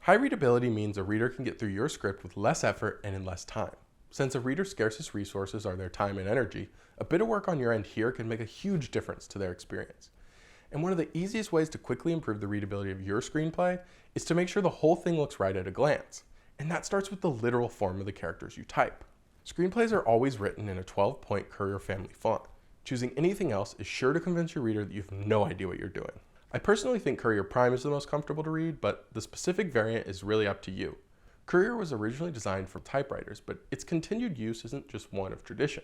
High readability means a reader can get through your script with less effort and in less time. Since a reader's scarcest resources are their time and energy, a bit of work on your end here can make a huge difference to their experience. And one of the easiest ways to quickly improve the readability of your screenplay is to make sure the whole thing looks right at a glance. And that starts with the literal form of the characters you type. Screenplays are always written in a 12-point Courier family font. Choosing anything else is sure to convince your reader that you have no idea what you're doing. I personally think Courier Prime is the most comfortable to read, but the specific variant is really up to you. Courier was originally designed for typewriters, but its continued use isn't just one of tradition.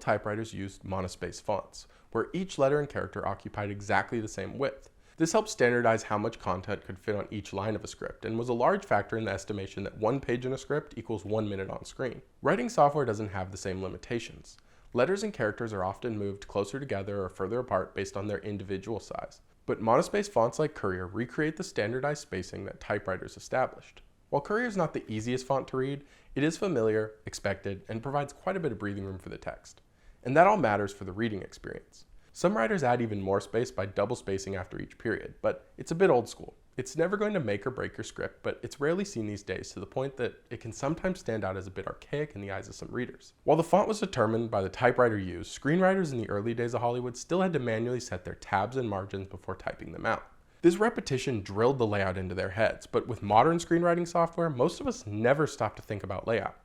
Typewriters used monospace fonts, where each letter and character occupied exactly the same width. This helped standardize how much content could fit on each line of a script, and was a large factor in the estimation that 1 page in a script equals 1 minute on screen. Writing software doesn't have the same limitations. Letters and characters are often moved closer together or further apart based on their individual size. But monospace fonts like Courier recreate the standardized spacing that typewriters established. While Courier is not the easiest font to read, it is familiar, expected, and provides quite a bit of breathing room for the text. And that all matters for the reading experience. Some writers add even more space by double spacing after each period, but it's a bit old school. It's never going to make or break your script, but it's rarely seen these days to the point that it can sometimes stand out as a bit archaic in the eyes of some readers. While the font was determined by the typewriter used, screenwriters in the early days of Hollywood still had to manually set their tabs and margins before typing them out. This repetition drilled the layout into their heads, but with modern screenwriting software, most of us never stop to think about layout,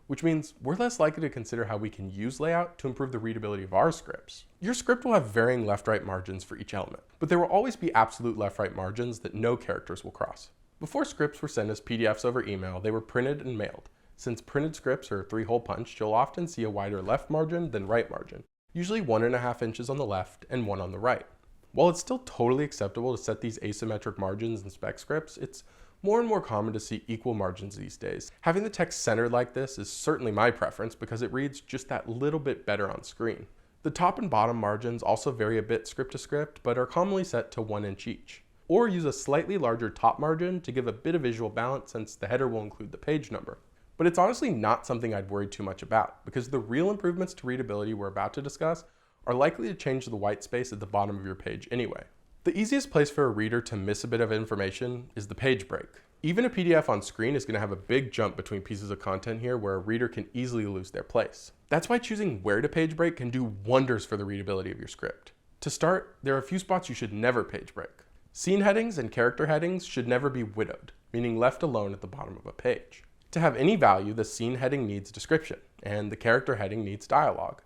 which means we're less likely to consider how we can use layout to improve the readability of our scripts. Your script will have varying left-right margins for each element, but there will always be absolute left-right margins that no characters will cross. Before scripts were sent as PDFs over email, they were printed and mailed. Since printed scripts are 3-hole punched, you'll often see a wider left margin than right margin, usually 1.5 inches on the left and 1 on the right. While it's still totally acceptable to set these asymmetric margins in spec scripts, it's more and more common to see equal margins these days. Having the text centered like this is certainly my preference because it reads just that little bit better on screen. The top and bottom margins also vary a bit script to script, but are commonly set to 1 inch each. Or use a slightly larger top margin to give a bit of visual balance since the header will include the page number. But it's honestly not something I'd worry too much about because the real improvements to readability we're about to discuss are likely to change the white space at the bottom of your page anyway. The easiest place for a reader to miss a bit of information is the page break. Even a PDF on screen is going to have a big jump between pieces of content here where a reader can easily lose their place. That's why choosing where to page break can do wonders for the readability of your script. To start, there are a few spots you should never page break. Scene headings and character headings should never be widowed, meaning left alone at the bottom of a page. To have any value, the scene heading needs description, and the character heading needs dialogue.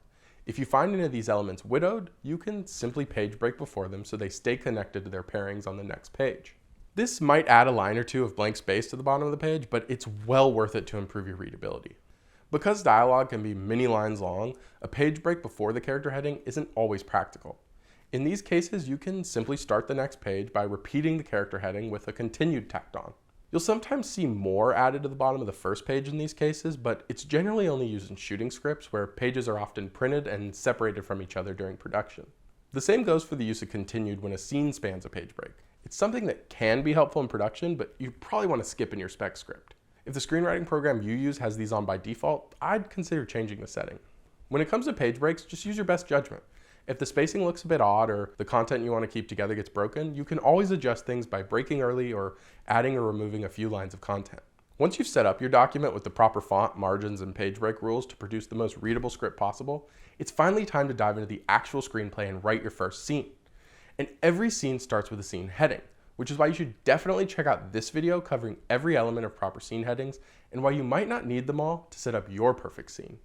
If you find any of these elements widowed, you can simply page break before them so they stay connected to their pairings on the next page. This might add a line or two of blank space to the bottom of the page, but it's well worth it to improve your readability. Because dialogue can be many lines long, a page break before the character heading isn't always practical. In these cases, you can simply start the next page by repeating the character heading with a continued tacked on. You'll sometimes see more added to the bottom of the first page in these cases, but it's generally only used in shooting scripts where pages are often printed and separated from each other during production. The same goes for the use of continued when a scene spans a page break. It's something that can be helpful in production, but you probably want to skip in your spec script. If the screenwriting program you use has these on by default, I'd consider changing the setting. When it comes to page breaks, just use your best judgment. If the spacing looks a bit odd or the content you want to keep together gets broken, you can always adjust things by breaking early or adding or removing a few lines of content. Once you've set up your document with the proper font, margins, and page break rules to produce the most readable script possible, it's finally time to dive into the actual screenplay and write your first scene. And every scene starts with a scene heading, which is why you should definitely check out this video covering every element of proper scene headings and why you might not need them all to set up your perfect scene.